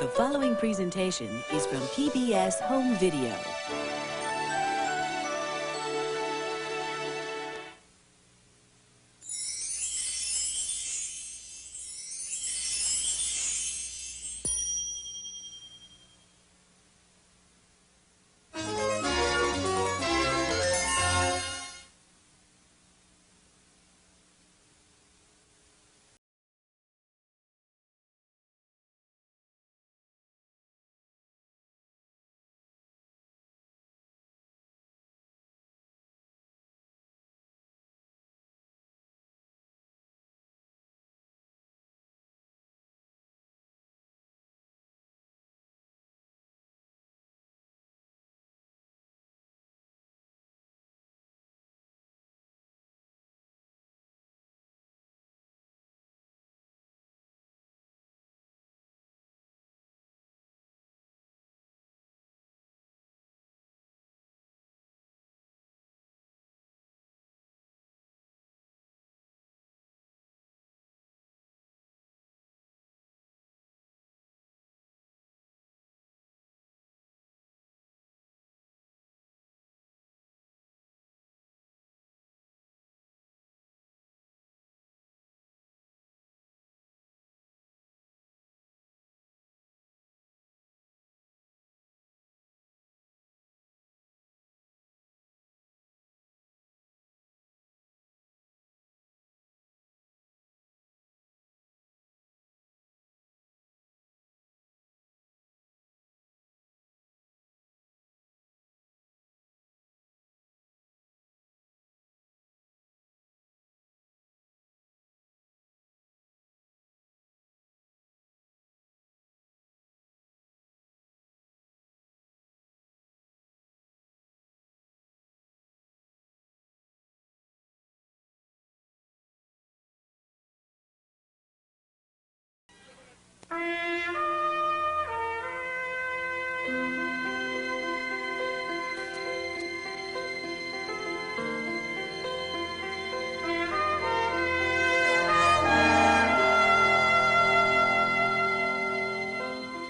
The following presentation is from PBS Home Video.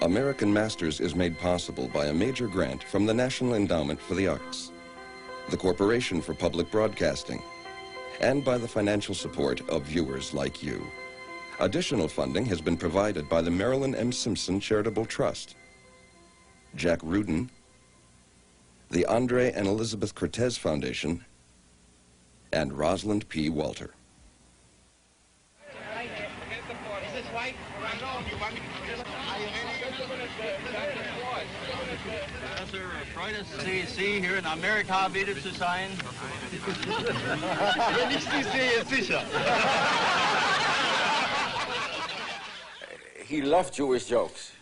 American Masters is made possible by a major grant from the National Endowment for the Arts, the Corporation for Public Broadcasting, and by the financial support of viewers like you. Additional funding has been provided by the Marilyn M. Simpson Charitable Trust, Jack Rudin, the Andre and Elizabeth Cortez Foundation, and Rosalind P. Walter. Freut es Sie hier in Amerika wieder zu sein. Wenn ich Sie sehe, sicher. He loved Jewish jokes.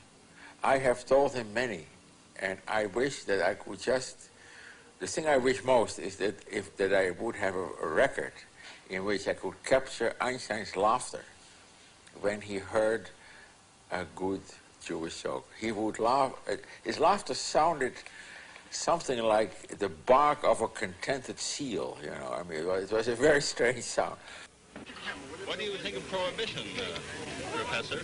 I have told him many, and I wish that I could just. The thing I wish most is that I would have a record in which I could capture Einstein's laughter when he heard a good Jewish joke. He would laugh. His laughter sounded something like the bark of a contented seal, you know. I mean, it was a very strange sound. What do you think of prohibition, Professor?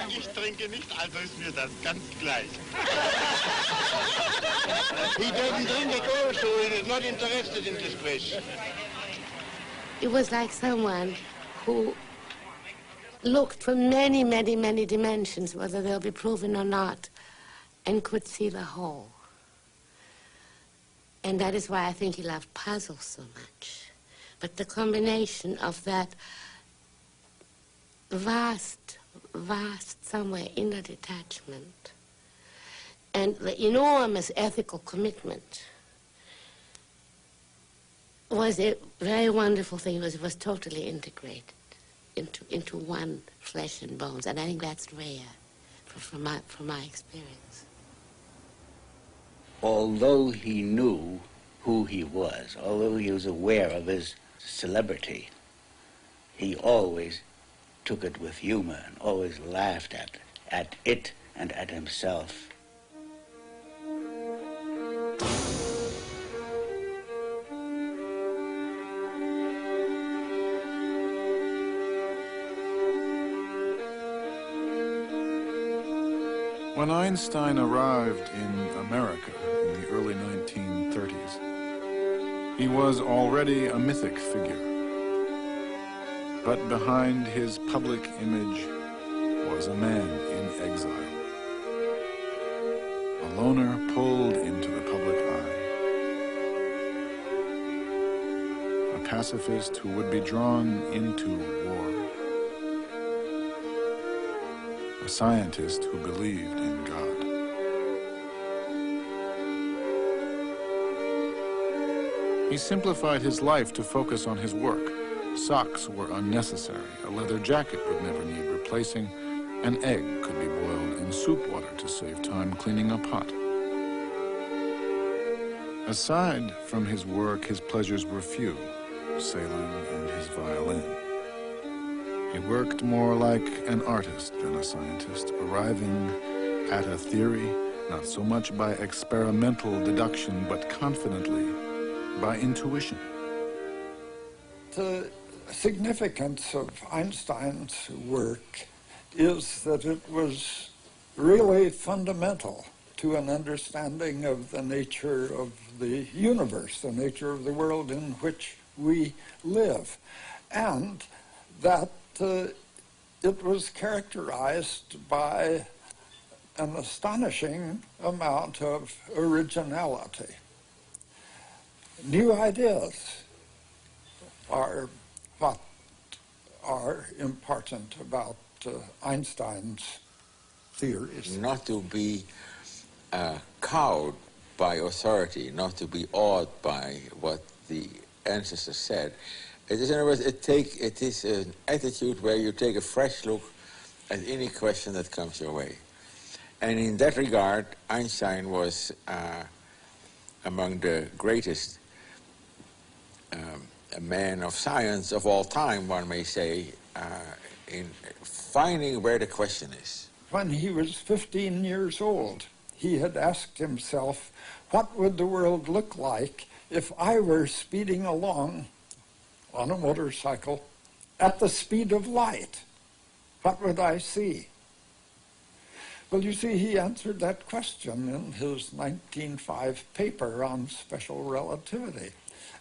Ich trinke nicht, also ist mir das ganz gleich. He doesn't drink at all, so he is not interested in this question. It was like someone who looked from many, many, many dimensions, whether they'll be proven or not, and could see the whole. And that is why I think he loved puzzles so much. But the combination of that vast, somewhere inner detachment and the enormous ethical commitment was a very wonderful thing. It was totally integrated into one flesh and bones, and I think that's rare from my experience. Although he knew who he was, although he was aware of his celebrity, he always took it with humor and always laughed at it and at himself. When Einstein arrived in America in the early 1930s, he was already a mythic figure. But behind his public image was a man in exile. A loner pulled into the public eye. A pacifist who would be drawn into war. A scientist who believed in God. He simplified his life to focus on his work. Socks were unnecessary. A leather jacket would never need replacing. An egg could be boiled in soup water to save time cleaning a pot. Aside from his work, his pleasures were few, sailing and his violin. He worked more like an artist than a scientist, arriving at a theory not so much by experimental deduction, but confidently by intuition. The significance of Einstein's work is that it was really fundamental to an understanding of the nature of the universe, the nature of the world in which we live, and that it was characterized by an astonishing amount of originality. New ideas are what are important about Einstein's theories. Not to be cowed by authority, not to be awed by what the ancestors said. It is, in other words, it is an attitude where you take a fresh look at any question that comes your way. And in that regard, Einstein was among the greatest men of science of all time, one may say, in finding where the question is. When he was 15 years old, he had asked himself, what would the world look like if I were speeding along on a motorcycle at the speed of light? What would I see? Well, you see, he answered that question in his 1905 paper on special relativity.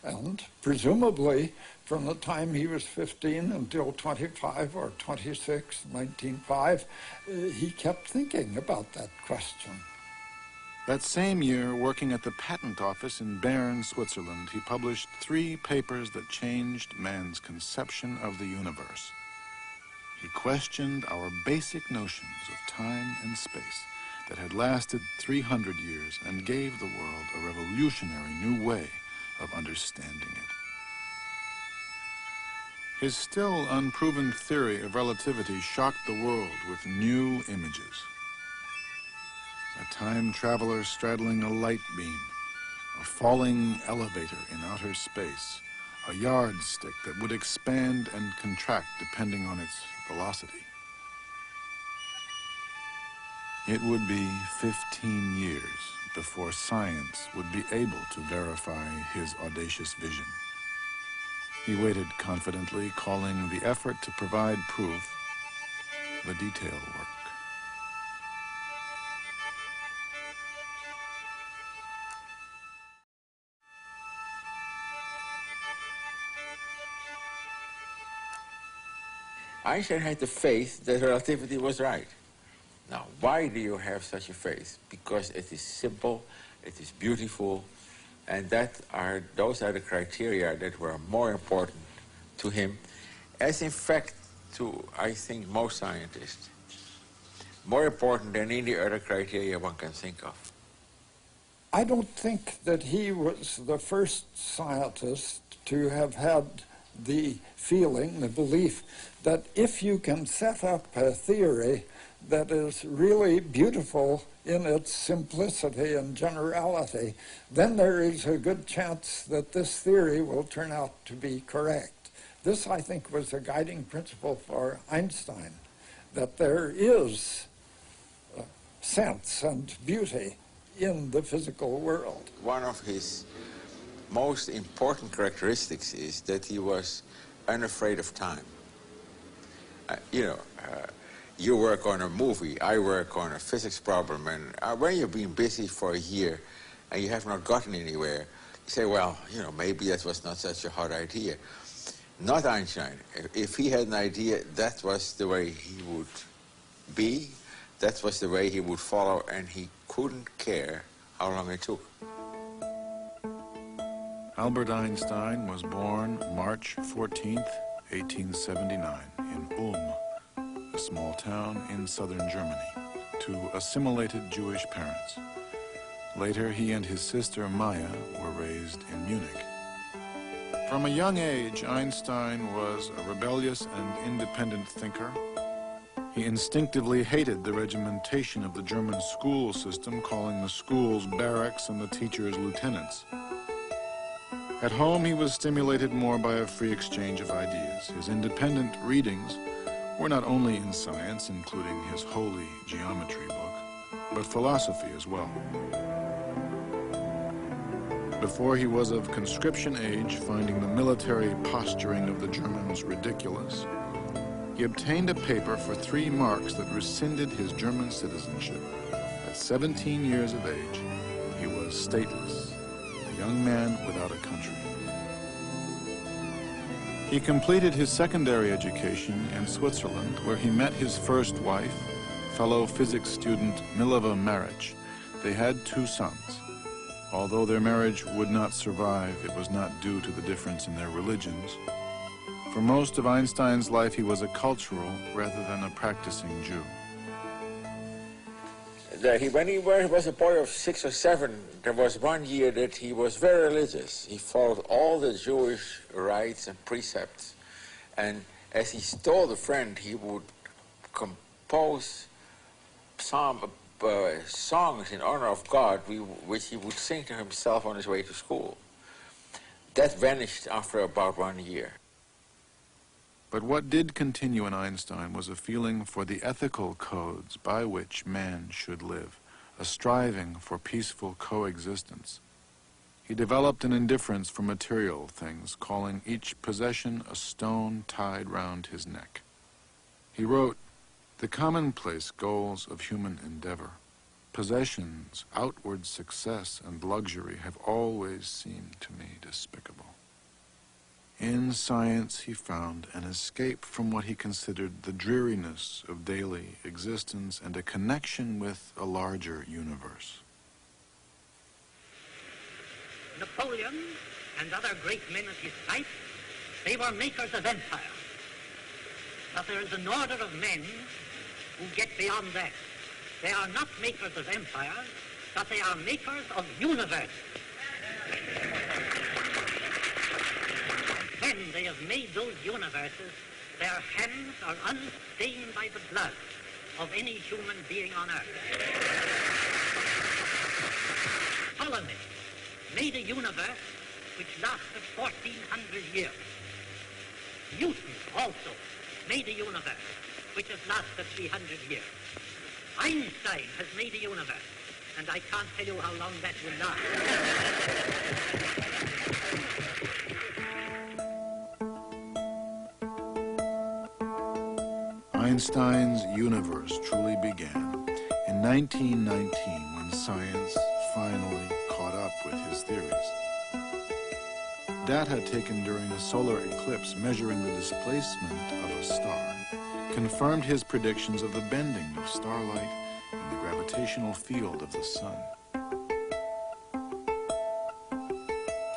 And presumably, from the time he was 15 until 25 or 26, 1905, he kept thinking about that question. That same year, working at the patent office in Bern, Switzerland, he published 3 papers that changed man's conception of the universe. He questioned our basic notions of time and space that had lasted 300 years and gave the world a revolutionary new way of understanding it. His still unproven theory of relativity shocked the world with new images. A time traveler straddling a light beam, a falling elevator in outer space, a yardstick that would expand and contract depending on its velocity. It would be 15 years before science would be able to verify his audacious vision. He waited confidently, calling the effort to provide proof the detail work. Einstein had the faith that relativity was right. Now, why do you have such a faith? Because it is simple, it is beautiful, and those are the criteria that were more important to him, as in fact to, I think, most scientists. More important than any other criteria one can think of. I don't think that he was the first scientist to have had the feeling, the belief, that if you can set up a theory that is really beautiful in its simplicity and generality, then there is a good chance that this theory will turn out to be correct. This, I think, was a guiding principle for Einstein, that there is sense and beauty in the physical world. One of his most important characteristics is that he was unafraid of time. you work on a movie, I work on a physics problem, and when you've been busy for a year and you have not gotten anywhere, you say, well, you know, maybe that was not such a hard idea. Not Einstein. If he had an idea, that was the way he would be, that was the way he would follow, and he couldn't care how long it took. Albert Einstein was born March 14th, 1879, in Ulm, a small town in southern Germany, to assimilated Jewish parents. Later, he and his sister Maya were raised in Munich. From a young age, Einstein was a rebellious and independent thinker. He instinctively hated the regimentation of the German school system, calling the schools barracks and the teachers lieutenants. At home, he was stimulated more by a free exchange of ideas. His independent readings were not only in science, including his holy geometry book, but philosophy as well. Before he was of conscription age, finding the military posturing of the Germans ridiculous, he obtained a paper for 3 marks that rescinded his German citizenship. At 17 years of age, he was stateless, a young man without a country. He completed his secondary education in Switzerland, where he met his first wife, fellow physics student Mileva Maric. They had 2 sons. Although their marriage would not survive, it was not due to the difference in their religions. For most of Einstein's life, he was a cultural rather than a practicing Jew. When he was a boy of 6 or 7, there was one year that he was very religious. He followed all the Jewish rites and precepts. And as he told a friend, he would compose songs in honor of God, which he would sing to himself on his way to school. That vanished after about 1 year. But what did continue in Einstein was a feeling for the ethical codes by which man should live, a striving for peaceful coexistence. He developed an indifference for material things, calling each possession a stone tied round his neck. He wrote, "The commonplace goals of human endeavor, possessions, outward success, and luxury have always seemed to me despicable." In science, he found an escape from what he considered the dreariness of daily existence and a connection with a larger universe. Napoleon and other great men of his type, they were makers of empire. But there is an order of men who get beyond that. They are not makers of empire, but they are makers of universe. When they have made those universes, their hands are unstained by the blood of any human being on earth. Ptolemy made a universe which lasted 1400 years. Newton also made a universe which has lasted 300 years. Einstein has made a universe, and I can't tell you how long that will last. Einstein's universe truly began in 1919 when science finally caught up with his theories. Data taken during a solar eclipse measuring the displacement of a star confirmed his predictions of the bending of starlight and the gravitational field of the sun.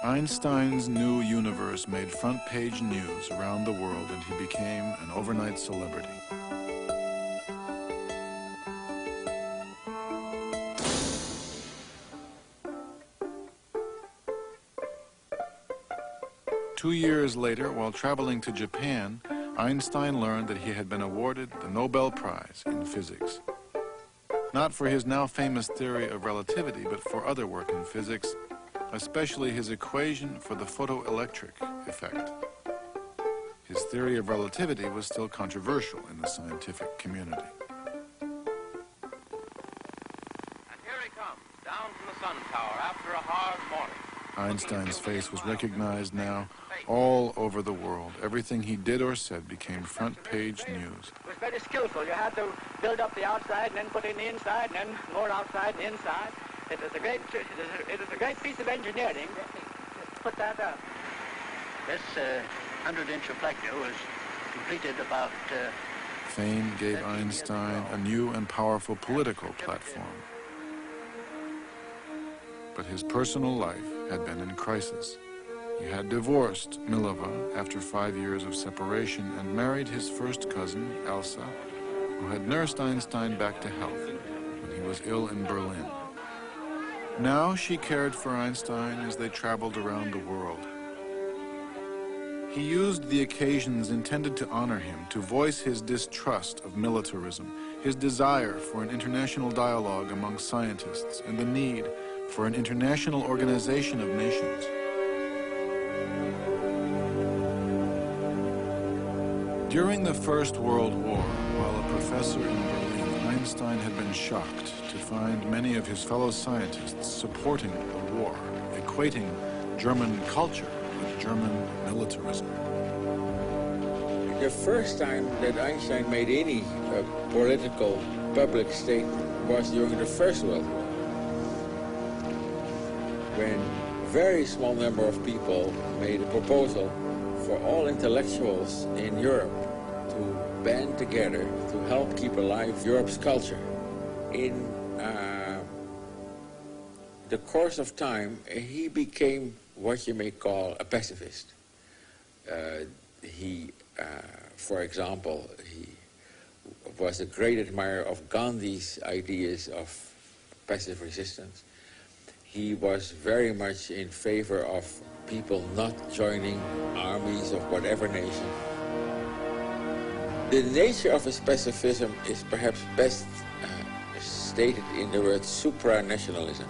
Einstein's new universe made front-page news around the world, and he became an overnight celebrity. Two years later, while traveling to Japan, Einstein learned that he had been awarded the Nobel Prize in physics. Not for his now famous theory of relativity, but for other work in physics, especially his equation for the photoelectric effect. His theory of relativity was still controversial in the scientific community. And here he comes, down from the sun tower after a hard morning. Einstein's face was recognized now All over the world, everything he did or said became front-page news. It was very skillful. You had to build up the outside and then put in the inside and then more outside and inside. It is a great piece of engineering to put that up. This 100-inch reflector was completed about... Fame gave Einstein a new and powerful political platform. But his personal life had been in crisis. He had divorced Mileva after 5 years of separation and married his first cousin, Elsa, who had nursed Einstein back to health when he was ill in Berlin. Now she cared for Einstein as they traveled around the world. He used the occasions intended to honor him to voice his distrust of militarism, his desire for an international dialogue among scientists, and the need for an international organization of nations. During the First World War, while a professor in Berlin, Einstein had been shocked to find many of his fellow scientists supporting the war, equating German culture with German militarism. The first time that Einstein made any political public statement was during the First World War, when a very small number of people made a proposal for all intellectuals in Europe to band together to help keep alive Europe's culture. In the course of time, he became what you may call a pacifist. For example, he was a great admirer of Gandhi's ideas of passive resistance. He was very much in favor of people not joining armies of whatever nation. The nature of his pacifism is perhaps best stated in the word supranationalism.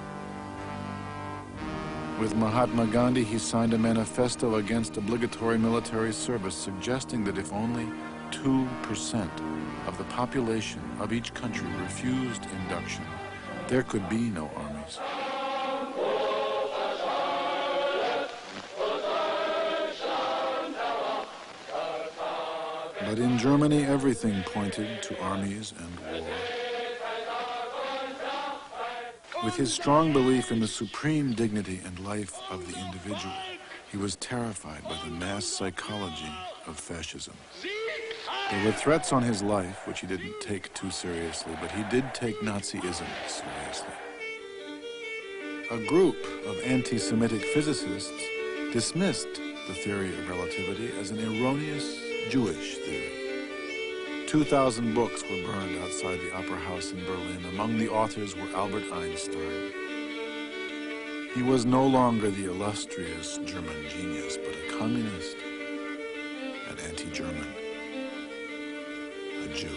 With Mahatma Gandhi, he signed a manifesto against obligatory military service, suggesting that if only 2% of the population of each country refused induction, there could be no armies. But in Germany, everything pointed to armies and war. With his strong belief in the supreme dignity and life of the individual, he was terrified by the mass psychology of fascism. There were threats on his life, which he didn't take too seriously, but he did take Nazism seriously. A group of anti-Semitic physicists dismissed the theory of relativity as an erroneous Jewish theory. 2,000 books were burned outside the Opera House in Berlin. Among the authors were Albert Einstein. He was no longer the illustrious German genius, but a communist, an anti-German, a Jew.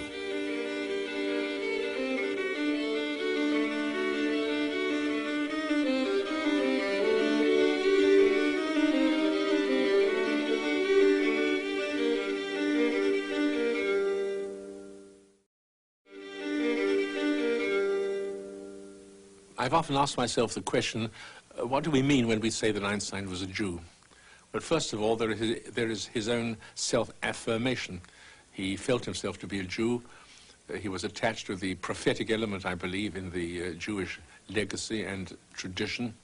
I've often asked myself the question, what do we mean when we say that Einstein was a Jew? Well, first of all, there is his own self-affirmation. He felt himself to be a Jew. He was attached to the prophetic element, I believe, in the Jewish legacy and tradition.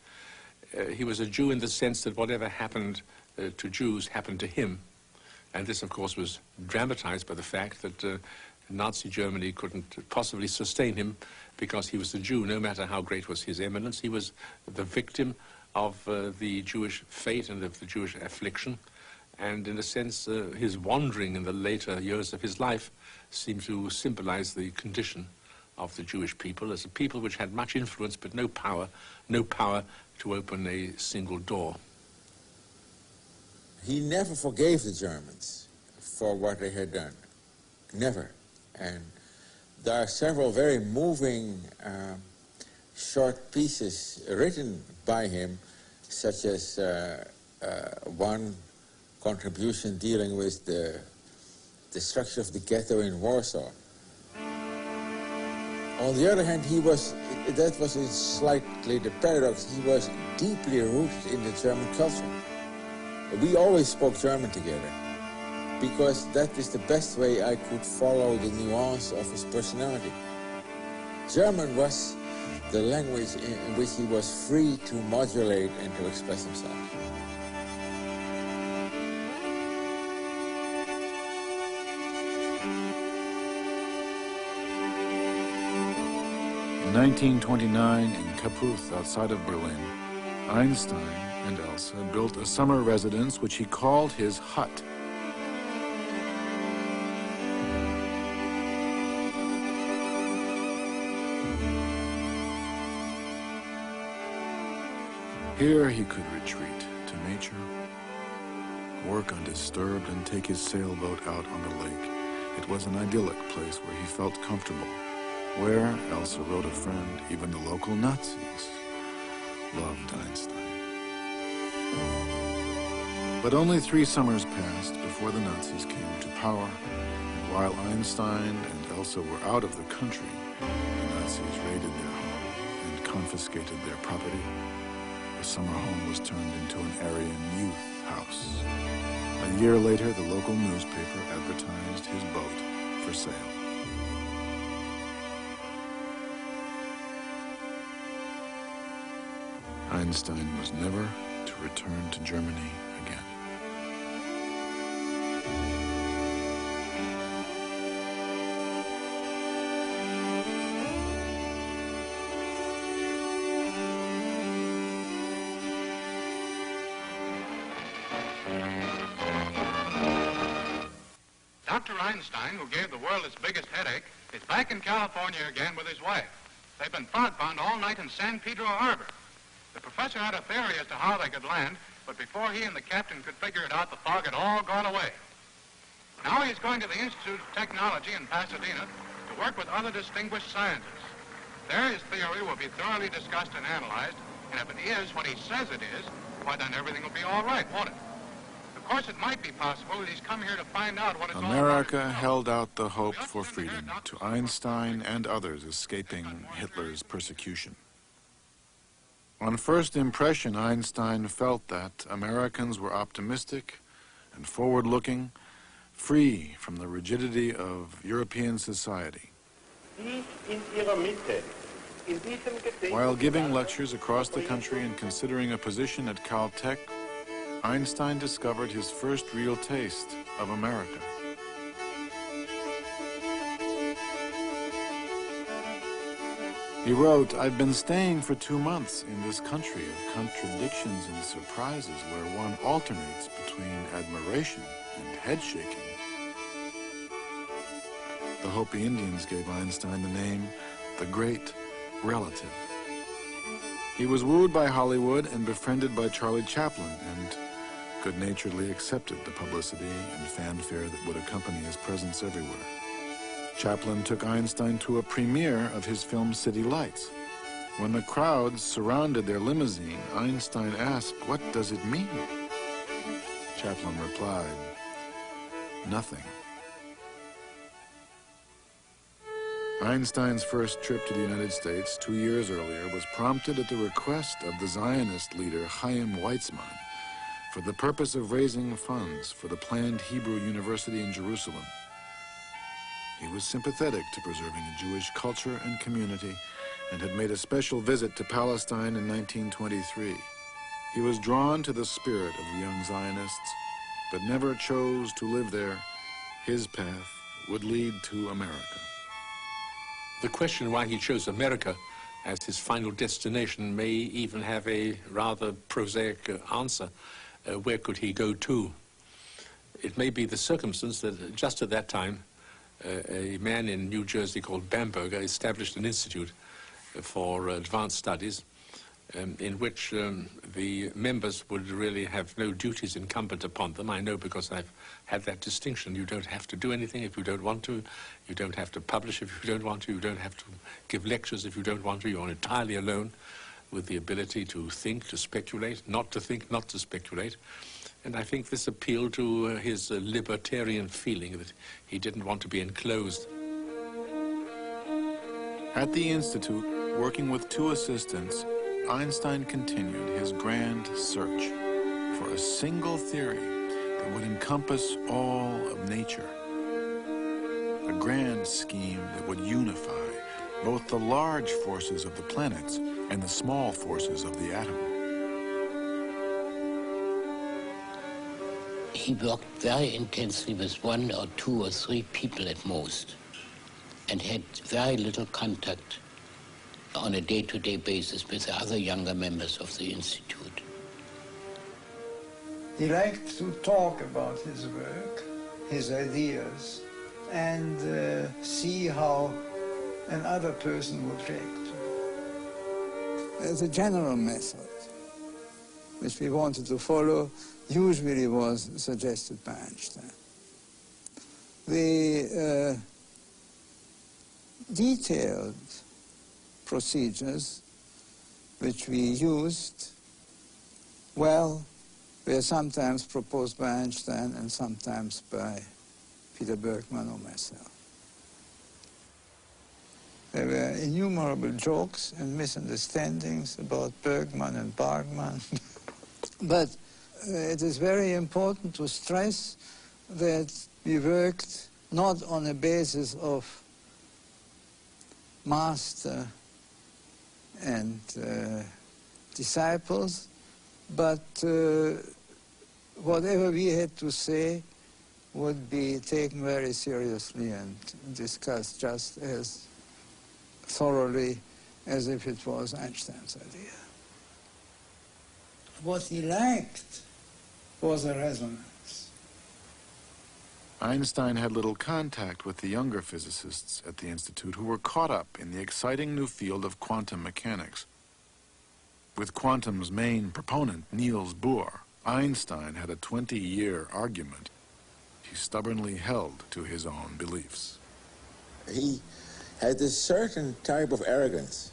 He was a Jew in the sense that whatever happened to Jews happened to him. And this, of course, was dramatized by the fact that Nazi Germany couldn't possibly sustain him because he was a Jew. No matter how great was his eminence, he was the victim of the Jewish fate and of the Jewish affliction. And in a sense, his wandering in the later years of his life seemed to symbolize the condition of the Jewish people as a people which had much influence but no power to open a single door. He never forgave the Germans for what they had done. Never. And there are several very moving short pieces written by him, such as one contribution dealing with the destruction of the ghetto in Warsaw. On the other hand, that was slightly the paradox, he was deeply rooted in the German culture. We always spoke German together because that is the best way I could follow the nuance of his personality. German was the language in which he was free to modulate and to express himself. In 1929, in Kaputh, outside of Berlin, Einstein and Elsa built a summer residence which he called his hut. Here he could retreat to nature, work undisturbed, and take his sailboat out on the lake. It was an idyllic place where he felt comfortable, where, Elsa wrote a friend, even the local Nazis loved Einstein. But only 3 summers passed before the Nazis came to power, and while Einstein and Elsa were out of the country, the Nazis raided their home and confiscated their property. The summer home was turned into an Aryan youth house. A year later, the local newspaper advertised his boat for sale. Einstein was never to return to Germany again. Dr. Einstein, who gave the world its biggest headache, is back in California again with his wife. They've been fogbound all night in San Pedro Harbor. The professor had a theory as to how they could land, but before he and the captain could figure it out, the fog had all gone away. Now he's going to the Institute of Technology in Pasadena to work with other distinguished scientists. There his theory will be thoroughly discussed and analyzed, and if it is what he says it is, why then everything will be all right, won't it? Of course, it might be possible that he's come here to find out what it's all about. America held out the hope for freedom to Einstein and others escaping Hitler's persecution. On first impression, Einstein felt that Americans were optimistic and forward-looking, free from the rigidity of European society. While giving lectures across the country and considering a position at Caltech, Einstein discovered his first real taste of America. He wrote, "I've been staying for 2 months in this country of contradictions and surprises where one alternates between admiration and head-shaking." The Hopi Indians gave Einstein the name the Great Relative. He was wooed by Hollywood and befriended by Charlie Chaplin, and good-naturedly accepted the publicity and fanfare that would accompany his presence everywhere. Chaplin took Einstein to a premiere of his film City Lights. When the crowds surrounded their limousine, Einstein asked, "What does it mean?" Chaplin replied, "Nothing." Einstein's first trip to the United States 2 years earlier was prompted at the request of the Zionist leader Chaim Weizmann for the purpose of raising funds for the planned Hebrew University in Jerusalem. He was sympathetic to preserving a Jewish culture and community and had made a special visit to Palestine in 1923. He was drawn to the spirit of the young Zionists, but never chose to live there. His path would lead to America. The question why he chose America as his final destination may even have a rather prosaic answer. Where could he go to? It may be the circumstance that just at that time, a man in New Jersey called Bamberger established an institute for advanced studies in which the members would really have no duties incumbent upon them. I know because I've had that distinction. You don't have to do anything if you don't want to. You don't have to publish if you don't want to. You don't have to give lectures if you don't want to. You're entirely alone with the ability to think, to speculate, not to think, not to speculate. And I think this appealed to his libertarian feeling that he didn't want to be enclosed. At the Institute, working with 2 assistants, Einstein continued his grand search for a single theory that would encompass all of nature. A grand scheme that would unify both the large forces of the planets and the small forces of the atom. He worked very intensely with 1 or 2 or 3 people at most, and had very little contact on a day-to-day basis with the other younger members of the Institute. He liked to talk about his work, his ideas, and see how another person would react. The general method, which we wanted to follow, usually was suggested by Einstein. The detailed procedures which we used, well, were sometimes proposed by Einstein and sometimes by Peter Bergman or myself. There were innumerable jokes and misunderstandings about Bergman and Bargman. But it is very important to stress that we worked not on a basis of master and disciples, but whatever we had to say would be taken very seriously and discussed just as thoroughly as if it was Einstein's idea. What he liked was a resonance. Einstein had little contact with the younger physicists at the Institute who were caught up in the exciting new field of quantum mechanics. With quantum's main proponent, Niels Bohr, Einstein had a 20-year argument. He stubbornly held to his own beliefs. He had a certain type of arrogance.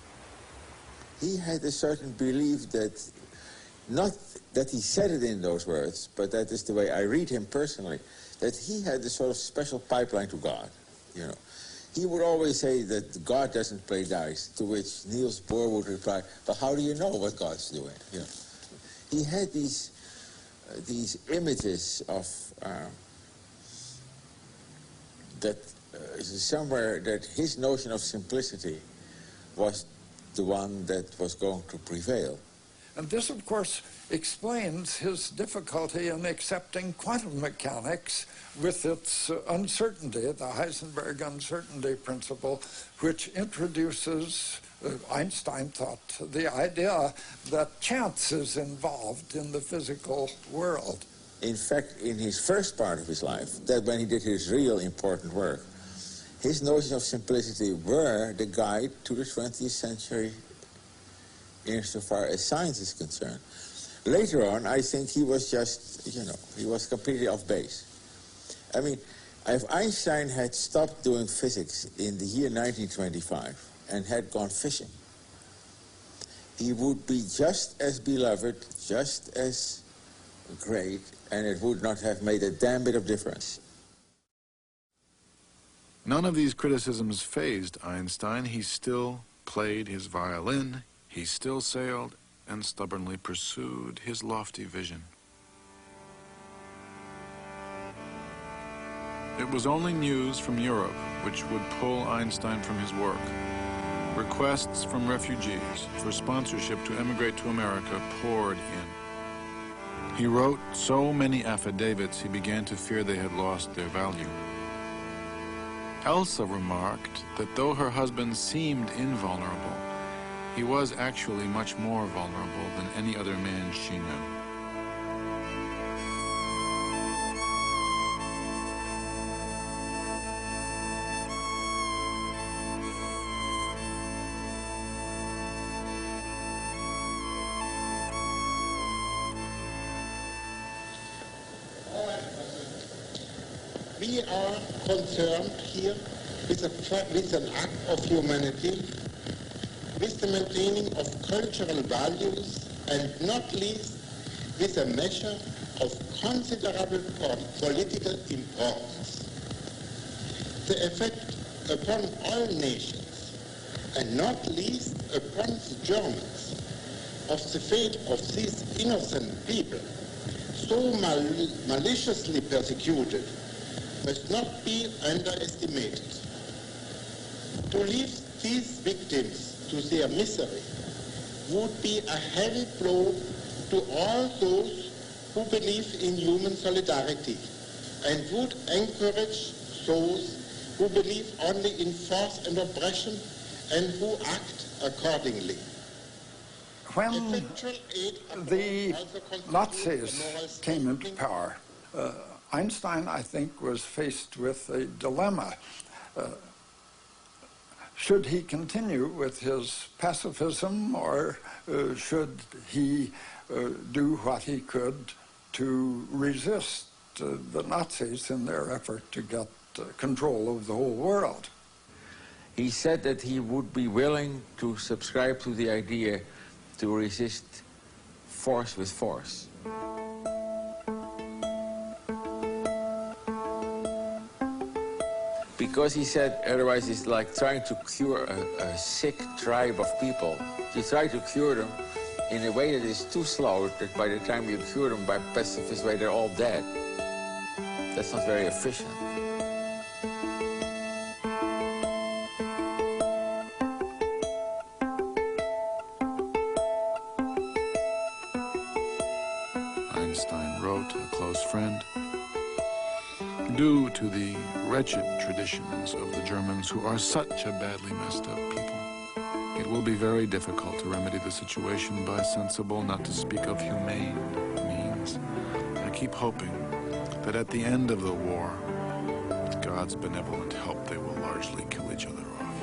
He had a certain belief that, not that he said it in those words, but that is the way I read him personally, that he had a sort of special pipeline to God, you know. He would always say that God doesn't play dice, to which Niels Bohr would reply, but how do you know what God's doing? You know. He had these images of that somewhere that his notion of simplicity was the one that was going to prevail. And this, of course, explains his difficulty in accepting quantum mechanics with its uncertainty, the Heisenberg uncertainty principle, which introduces, Einstein thought, the idea that chance is involved in the physical world. In fact, in his first part of his life, that when he did his real important work, his notions of simplicity were the guide to the 20th century insofar as science is concerned. Later on, I think he was just, you know, he was completely off base. I mean, if Einstein had stopped doing physics in the year 1925 and had gone fishing, he would be just as beloved, just as great, and it would not have made a damn bit of difference. None of these criticisms fazed Einstein. He still played his violin, he still sailed, and stubbornly pursued his lofty vision. It was only news from Europe which would pull Einstein from his work. Requests from refugees for sponsorship to emigrate to America poured in. He wrote so many affidavits he began to fear they had lost their value. Elsa remarked that though her husband seemed invulnerable, he was actually much more vulnerable than any other man she knew. We are concerned here with an act of humanity, with the maintaining of cultural values, and not least with a measure of considerable political importance. The effect upon all nations, and not least upon the Germans, of the fate of these innocent people so maliciously persecuted must not be underestimated. To leave these victims to their misery would be a heavy blow to all those who believe in human solidarity and would encourage those who believe only in force and oppression and who act accordingly. When the Nazis came into power, Einstein, I think, was faced with a dilemma. Should he continue with his pacifism, or should he do what he could to resist the Nazis in their effort to get control of the whole world? He said that he would be willing to subscribe to the idea to resist force with force. Because he said otherwise it's like trying to cure a sick tribe of people. You try to cure them in a way that is too slow, that by the time you cure them by pacifist way, they're all dead. That's not very efficient. Einstein wrote a close friend, due to the wretched traditions of the Germans, who are such a badly messed up people, it will be very difficult to remedy the situation by sensible, not to speak of humane, means. I keep hoping that at the end of the war, with God's benevolent help, they will largely kill each other off.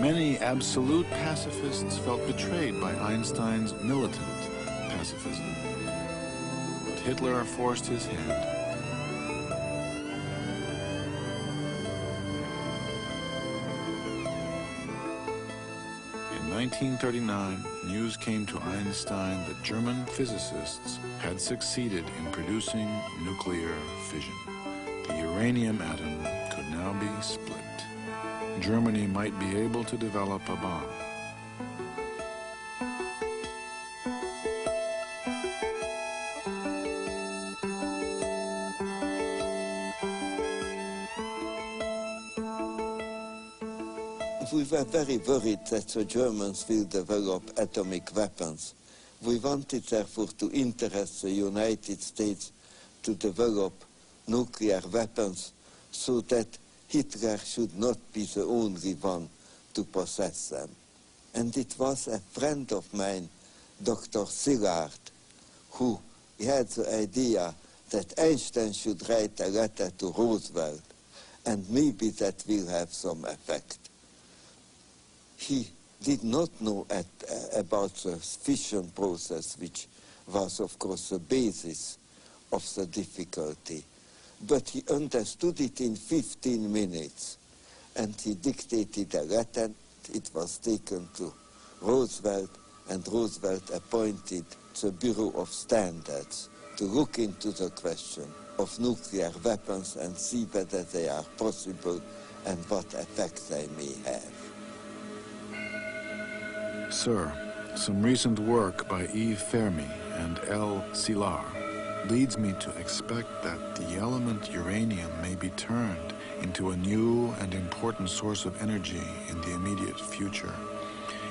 Many absolute pacifists felt betrayed by Einstein's militant pacifism. But Hitler forced his hand. In 1939, news came to Einstein that German physicists had succeeded in producing nuclear fission. The uranium atom could now be split. Germany might be able to develop a bomb. We were very worried that the Germans will develop atomic weapons. We wanted, therefore, to interest the United States to develop nuclear weapons so that Hitler should not be the only one to possess them. And it was a friend of mine, Dr. Szilard, who had the idea that Einstein should write a letter to Roosevelt, and maybe that will have some effect. He did not know about the fission process, which was, of course, the basis of the difficulty. But he understood it in 15 minutes, and he dictated a letter. It was taken to Roosevelt, and Roosevelt appointed the Bureau of Standards to look into the question of nuclear weapons and see whether they are possible and what effect they may have. Sir, some recent work by Yves Fermi and L. Szilard leads me to expect that the element uranium may be turned into a new and important source of energy in the immediate future.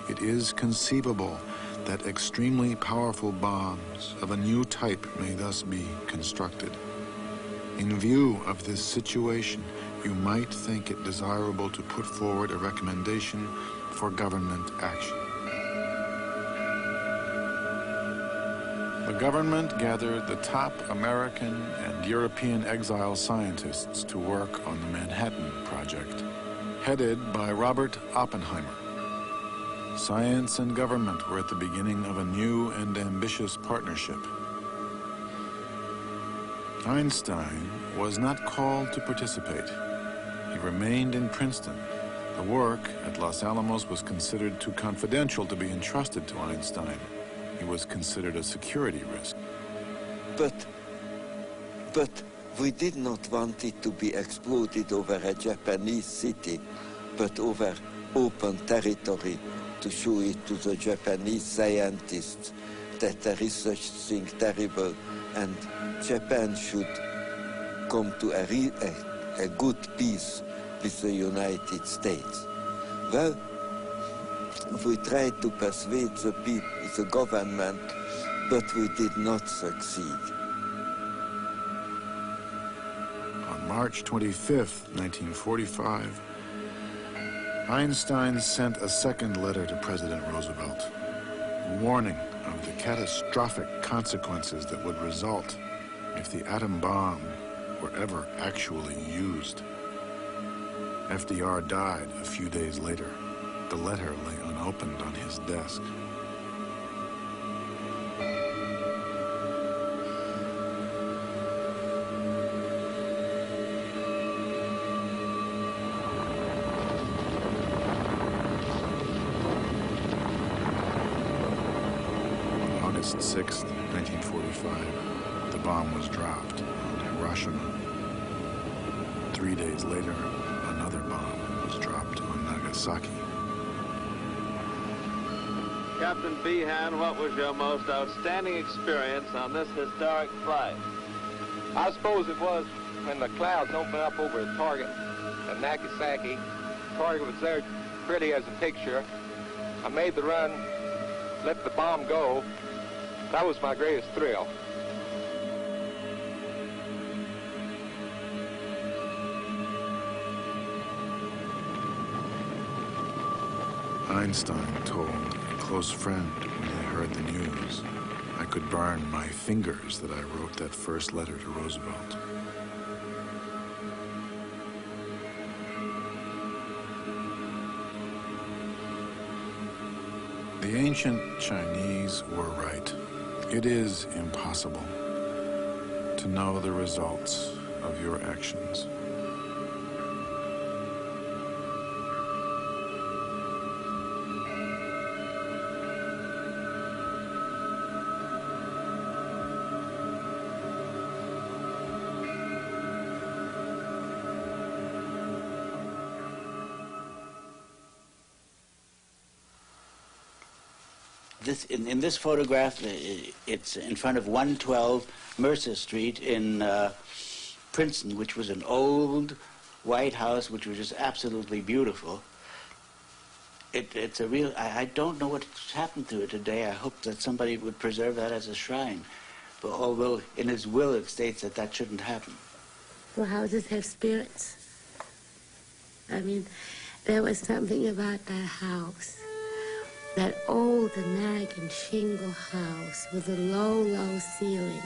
It is conceivable that extremely powerful bombs of a new type may thus be constructed. In view of this situation, you might think it desirable to put forward a recommendation for government action. The government gathered the top American and European exile scientists to work on the Manhattan Project, headed by Robert Oppenheimer. Science and government were at the beginning of a new and ambitious partnership. Einstein was not called to participate. He remained in Princeton. The work at Los Alamos was considered too confidential to be entrusted to Einstein. He was considered a security risk. But we did not want it to be exploded over a Japanese city, but over open territory to show it to the Japanese scientists that there is such thing terrible and Japan should come to a good peace with the United States. Well, we tried to persuade the government, but we did not succeed. On March 25th, 1945, Einstein sent a second letter to President Roosevelt, warning of the catastrophic consequences that would result if the atom bomb were ever actually used. FDR died a few days later. The letter lay unopened on his desk. August 6th, 1945, the bomb was dropped on Hiroshima. 3 days later, another bomb was dropped on Nagasaki. Captain Behan, what was your most outstanding experience on this historic flight? I suppose it was when the clouds opened up over the target at Nagasaki. The target was there pretty as a picture. I made the run, let the bomb go. That was my greatest thrill. Einstein told a close friend when they heard the news, "I could burn my fingers that I wrote that first letter to Roosevelt." The ancient Chinese were right. It is impossible to know the results of your actions. In this photograph, it's in front of 112 Mercer Street in Princeton, which was an old white house, which was just absolutely beautiful. It's a real, I don't know what's happened to it today. I hope that somebody would preserve that as a shrine. But although in his will it states that that shouldn't happen. Well, houses have spirits. I mean, there was something about that house. That old American shingle house with the low, low ceilings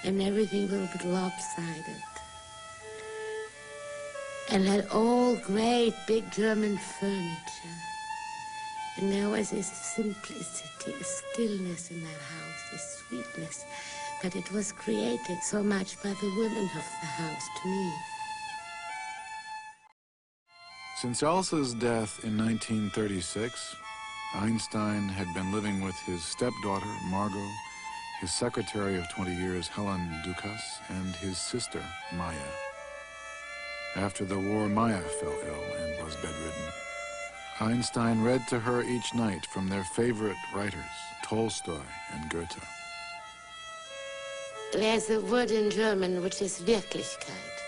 and everything a little bit lopsided. And that old, great, big German furniture. And there was this simplicity, a stillness in that house, this sweetness, that it was created so much by the women of the house to me. Since Elsa's death in 1936, Einstein had been living with his stepdaughter, Margot, his secretary of 20 years, Helen Dukas, and his sister, Maya. After the war, Maya fell ill and was bedridden. Einstein read to her each night from their favorite writers, Tolstoy and Goethe. There's a word in German which is Wirklichkeit.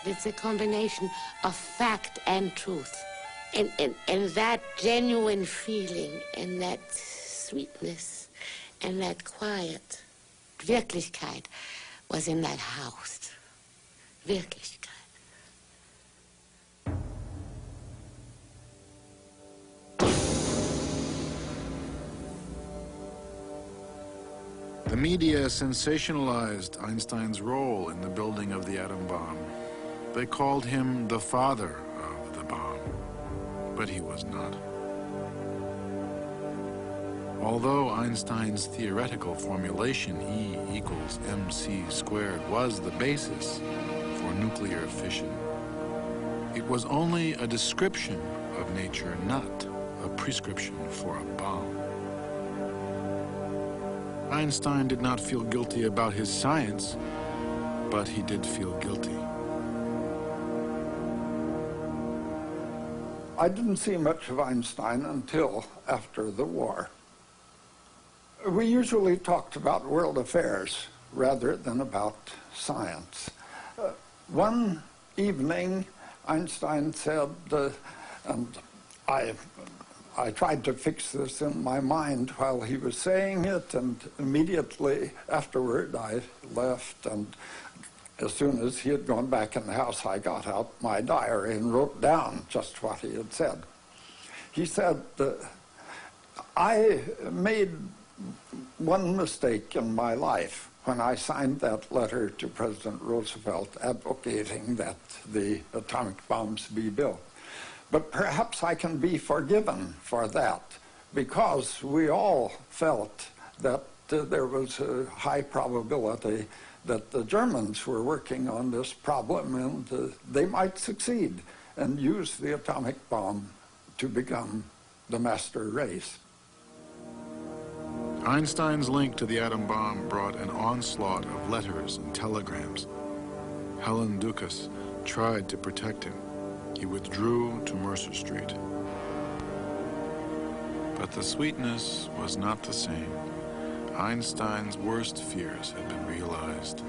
It's a combination of fact and truth. And that genuine feeling and that sweetness and that quiet, Wirklichkeit, was in that house. Wirklichkeit. The media sensationalized Einstein's role in the building of the atom bomb. They called him the father of the bomb, but he was not. Although Einstein's theoretical formulation E equals mc squared was the basis for nuclear fission, it was only a description of nature, not a prescription for a bomb. Einstein did not feel guilty about his science, but he did feel guilty. I didn't see much of Einstein until after the war. We usually talked about world affairs rather than about science. One evening, Einstein said, and I tried to fix this in my mind while he was saying it, and immediately afterward I left, and as soon as he had gone back in the house, I got out my diary and wrote down just what he had said. He said, I made one mistake in my life when I signed that letter to President Roosevelt advocating that the atomic bombs be built. But perhaps I can be forgiven for that, because we all felt that there was a high probability that the Germans were working on this problem, and they might succeed and use the atomic bomb to become the master race. Einstein's link to the atom bomb brought an onslaught of letters and telegrams. Helen Dukas tried to protect him. He withdrew to Mercer Street. But the sweetness was not the same. Einstein's worst fears had been realized.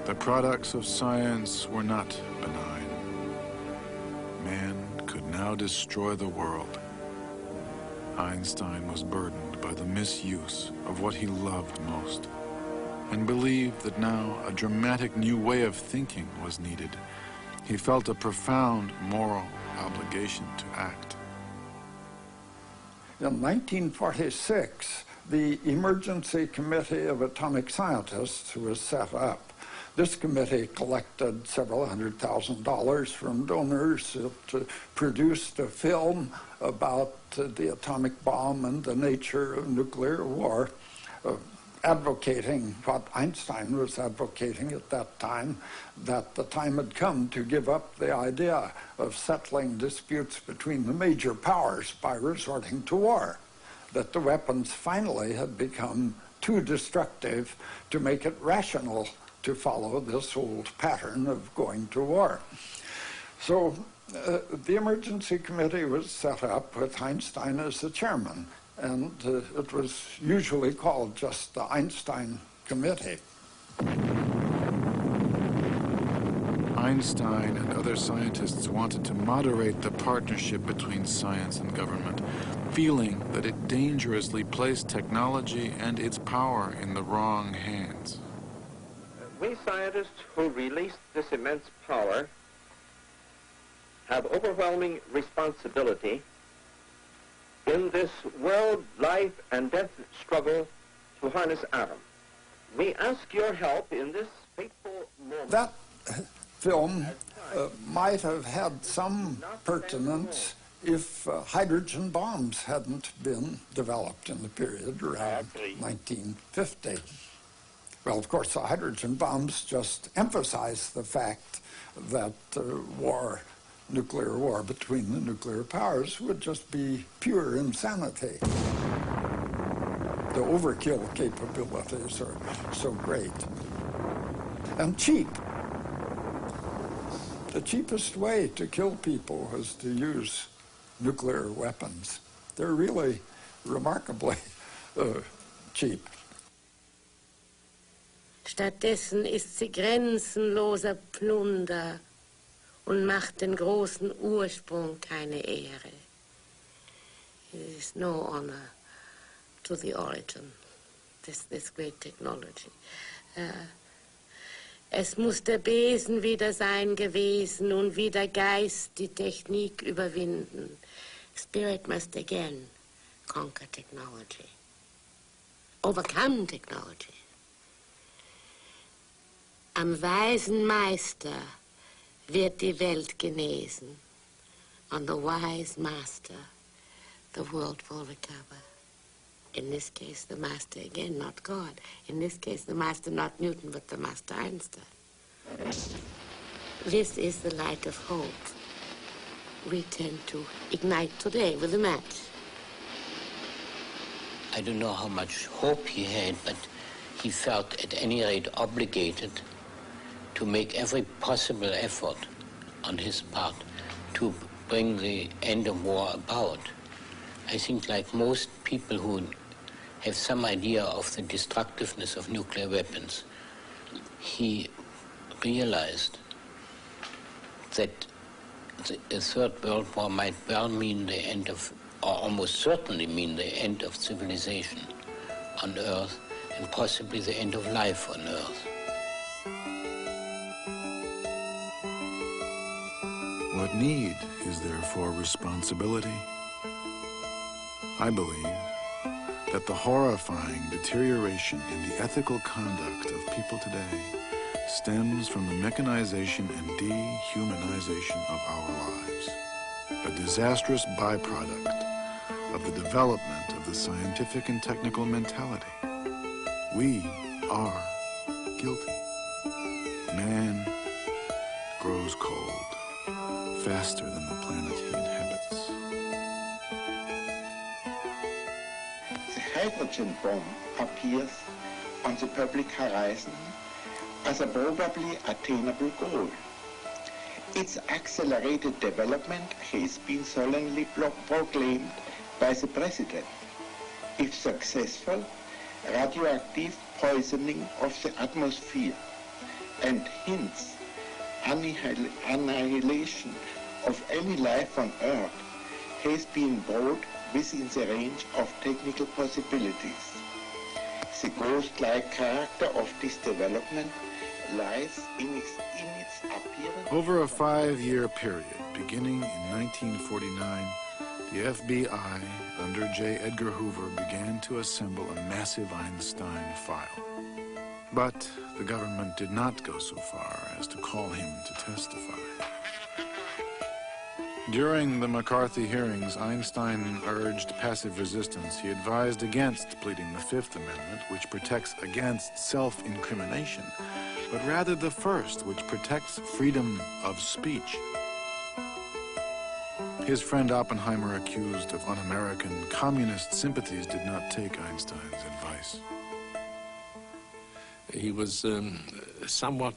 The products of science were not benign. Man could now destroy the world. Einstein was burdened by the misuse of what he loved most, and believed that now a dramatic new way of thinking was needed. He felt a profound moral obligation to act. In 1946, the Emergency Committee of Atomic Scientists was set up. This committee collected several $100,000 from donors. It produced a film about the atomic bomb and the nature of nuclear war, advocating what Einstein was advocating at that time, that the time had come to give up the idea of settling disputes between the major powers by resorting to war, that the weapons finally had become too destructive to make it rational to follow this old pattern of going to war. So the emergency committee was set up with Einstein as the chairman, and it was usually called just the Einstein Committee. Einstein and other scientists wanted to moderate the partnership between science and government, feeling that it dangerously placed technology and its power in the wrong hands. We scientists who released this immense power have overwhelming responsibility in this world life and death struggle to harness atom. We ask your help in this fateful moment. That film might have had some pertinence if hydrogen bombs hadn't been developed in the period around 1950. Well, of course, the hydrogen bombs just emphasize the fact that nuclear war between the nuclear powers would just be pure insanity. The overkill capabilities are so great and cheap. The cheapest way to kill people is to use nuclear weapons. They're really remarkably cheap. Stattdessen ist sie grenzenloser Plunder und macht den großen Ursprung keine Ehre. It is no honor to the origin, this great technology. Es muss der Besen wieder sein gewesen und wie der Geist die Technik überwinden. Spirit must again conquer technology, overcome technology. Am weisen Meister wird die Welt genesen. On the wise master, the world will recover. In this case, the master again, not God. In this case, the master not Newton, but the master Einstein. This is the light of hope we tend to ignite today with a match. I don't know how much hope he had, but he felt at any rate obligated to make every possible effort on his part to bring the end of war about. I think like most people who have some idea of the destructiveness of nuclear weapons, he realized that the Third World War might well mean the end of, or almost certainly mean the end of civilization on Earth, and possibly the end of life on Earth. What need is there for responsibility? I believe that the horrifying deterioration in the ethical conduct of people today stems from the mechanization and dehumanization of our lives, a disastrous byproduct of the development of the scientific and technical mentality. We are guilty. Man grows cold faster than the planet he inhabits. The hydrogen bomb appears on the public horizon as a probably attainable goal. Its accelerated development has been solemnly proclaimed by the President. If successful, radioactive poisoning of the atmosphere and hence annihilation of any life on Earth has been brought within the range of technical possibilities. The ghost-like character of this development lies in its appearance. Over a 5-year period, beginning in 1949, the FBI, under J. Edgar Hoover, began to assemble a massive Einstein file. But the government did not go so far as to call him to testify. During the McCarthy hearings, Einstein urged passive resistance. He advised against pleading the Fifth Amendment, which protects against self-incrimination, but rather the First, which protects freedom of speech. His friend Oppenheimer, accused of un-American communist sympathies, did not take Einstein's advice. He was somewhat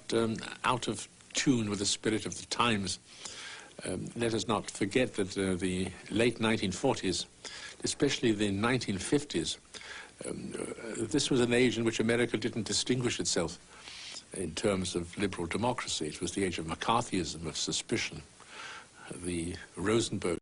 out of tune with the spirit of the times. Let us not forget that the late 1940s, especially the 1950s, this was an age in which America didn't distinguish itself in terms of liberal democracy. It was the age of McCarthyism, of suspicion. The Rosenberg